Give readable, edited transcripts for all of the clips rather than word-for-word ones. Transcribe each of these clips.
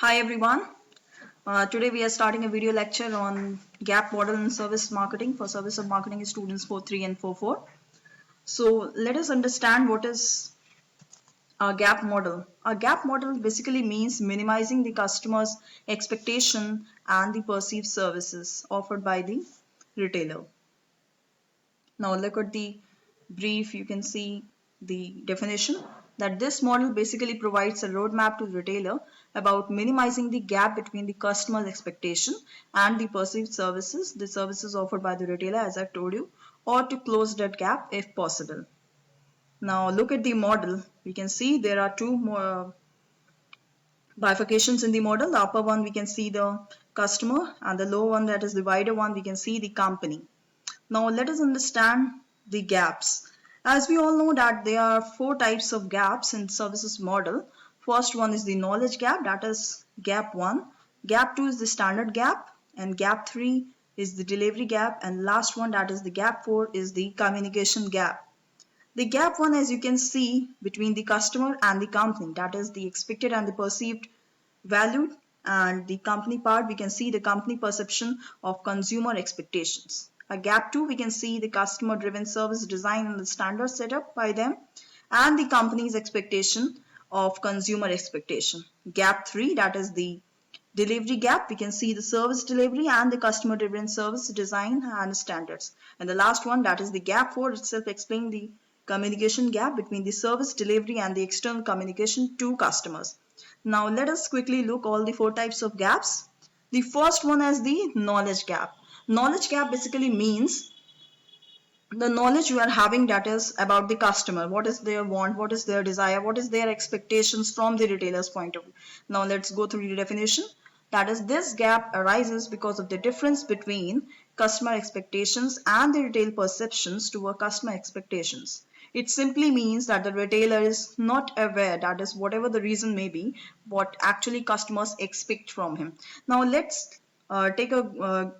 Hi everyone. Today we are starting a video lecture on gap model in service marketing for service of marketing students 4.3 and 4.4. So let us understand what is a gap model. A gap model basically means minimizing the customer's expectation and the perceived services offered by the retailer. Now look at the brief, you can see the definition that this model basically provides a roadmap to the retailer about minimizing the gap between the customer's expectation and the perceived services, the services offered by the retailer as I've told you, or to close that gap if possible. Now look at the model. We can see there are two more bifurcations in the model. The upper one we can see the customer and the lower one, that is the wider one, we can see the company. Now let us understand the gaps. As we all know that there are four types of gaps in services model. First one is the knowledge gap, that is gap 1. Gap 2 is the standard gap, and gap 3 is the delivery gap, and last one, that is the gap 4, is the communication gap. The gap 1, as you can see, between the customer and the company, that is the expected and the perceived value, and the company part we can see the company perception of consumer expectations. A gap 2, we can see the customer driven service design and the standards set up by them, and the company's expectation of consumer expectation. Gap 3, that is the delivery gap, we can see the service delivery and the customer driven service design and standards. And the last one, that is the gap 4 itself, explaining the communication gap between the service delivery and the external communication to customers. Now let us quickly look all the four types of gaps. The first one is the knowledge gap. Knowledge gap basically means the knowledge you are having, that is about the customer, what is their want, what is their desire, what is their expectations from the retailer's point of view. Now let's go through the definition. That is, this gap arises because of the difference between customer expectations and the retail perceptions toward customer expectations. It simply means that the retailer is not aware, that is whatever the reason may be, what actually customers expect from him. Now let's take a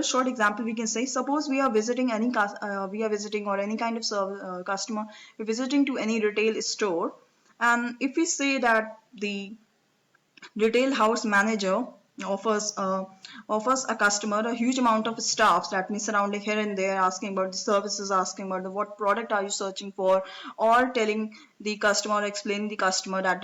short example. We can say, suppose we are visiting or any kind of customer, we're visiting to any retail store, and if we say that the retail house manager offers a customer a huge amount of staffs, that means surrounding here and there, asking about the services, asking about what product are you searching for, or telling the customer or explaining the customer that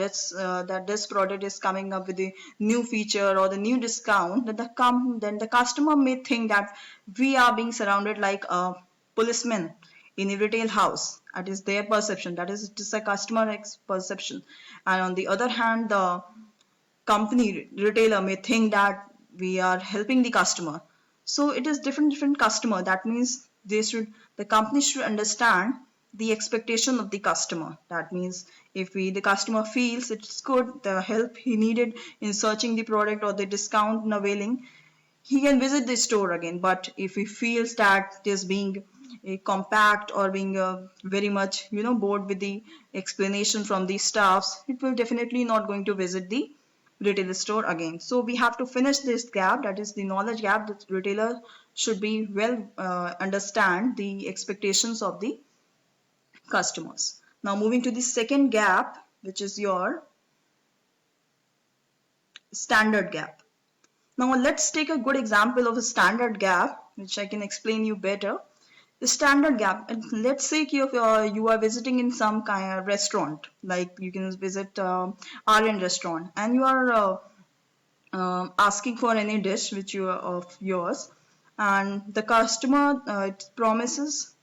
this product is coming up with the new feature or the new discount, then the customer may think that we are being surrounded like a policeman in a retail house. That is their perception, that is just a customer perception. And on the other hand, the company retailer may think that we are helping the customer. So it is different customer. That means the company should understand the expectation of the customer. That means if the customer feels it's good, the help he needed in searching the product or the discount and availing, he can visit the store again. But if he feels that it is being compact or being very much bored with the explanation from the staffs, it will definitely not going to visit the retail store again. So we have to finish this gap, that is the knowledge gap. The retailer should be well understand the expectations of the customers. Now moving to the second gap, which is your standard gap. Now let's take a good example of a standard gap, which I can explain you better. The standard gap, let's say you are visiting in some kind of restaurant, like you can visit Aryan restaurant, and you are asking for any dish which you are of yours, and the customer promises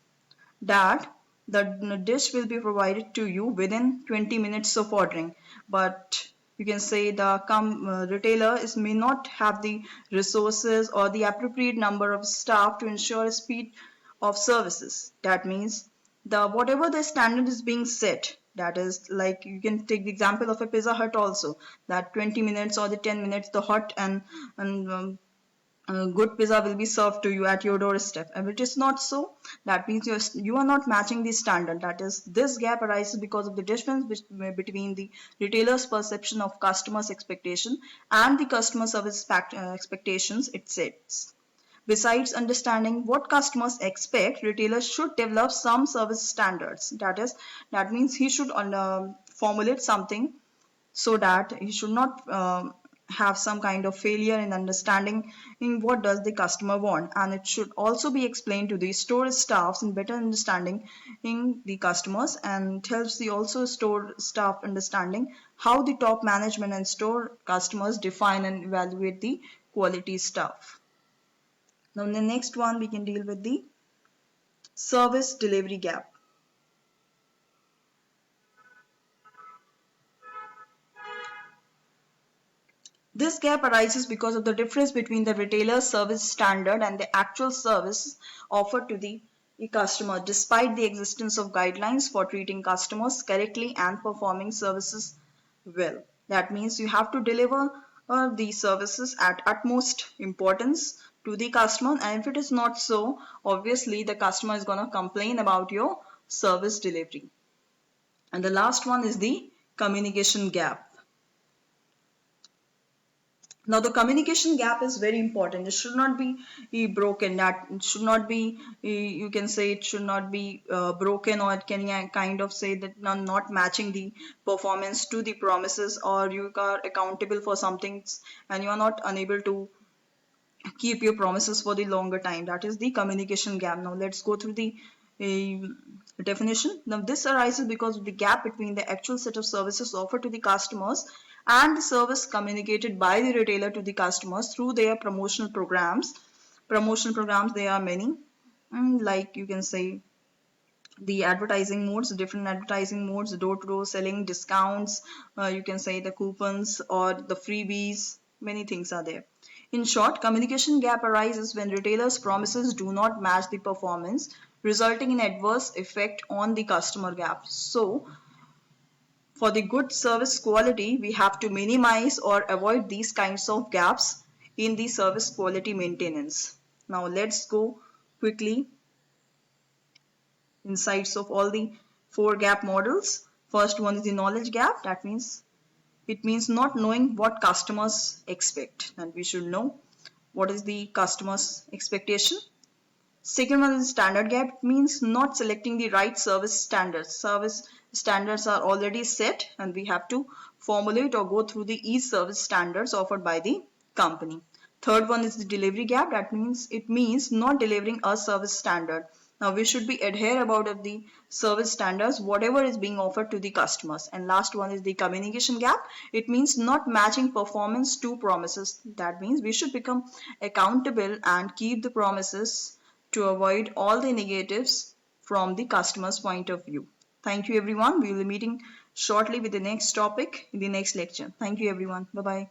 that the dish will be provided to you within 20 minutes of ordering, but you can say the retailer may not have the resources or the appropriate number of staff to ensure speed of services. That means the whatever the standard is being set, that is, like you can take the example of a Pizza Hut also, that 20 minutes or the 10 minutes the hot and good pizza will be served to you at your doorstep. And it is not so. That means you are not matching the standard. That is, this gap arises because of the difference between the retailer's perception of customers' expectation and the customer service expectations it sets. Besides understanding what customers expect, retailers should develop some service standards. That means he should formulate something so that he should not have some kind of failure in understanding in what does the customer want, and it should also be explained to the store staffs in better understanding in the customers, and it helps the also store staff understanding how the top management and store customers define and evaluate the quality stuff. Now in the next one we can deal with the service delivery gap. This gap arises because of the difference between the retailer's service standard and the actual service offered to the customer, despite the existence of guidelines for treating customers correctly and performing services well. That means you have to deliver the services at utmost importance to the customer, and if it is not so, obviously the customer is going to complain about your service delivery. And the last one is the communication gap. Now the communication gap is very important. It should not be broken. That it should not be, you can say it should not be broken, or it can kind of say that not matching the performance to the promises, or you are accountable for something and you are not unable to keep your promises for the longer time. That is the communication gap. Now let's go through the definition. Now this arises because of the gap between the actual set of services offered to the customers and the service communicated by the retailer to the customers through their promotional programs. Promotional programs, there are many, like you can say the advertising modes, different advertising modes, door-to-door selling, discounts, you can say the coupons or the freebies, many things are there. In short, communication gap arises when retailers' promises do not match the performance, resulting in adverse effect on the customer gap. So, for the good service quality, we have to minimize or avoid these kinds of gaps in the service quality maintenance. Now, let's go quickly insights of all the 4 gap models. First one is the knowledge gap. That means it means not knowing what customers expect, and we should know what is the customer's expectation. Second one is standard gap. It means not selecting the right service standards. Service standards are already set and we have to formulate or go through the e-service standards offered by the company. Third one is the delivery gap. That means it means not delivering a service standard. Now we should be adhere about of the service standards whatever is being offered to the customers. And last one is the communication gap. It means not matching performance to promises. That means we should become accountable and keep the promises to avoid all the negatives from the customer's point of view. Thank you everyone. We will be meeting shortly with the next topic in the next lecture. Thank you everyone. Bye bye.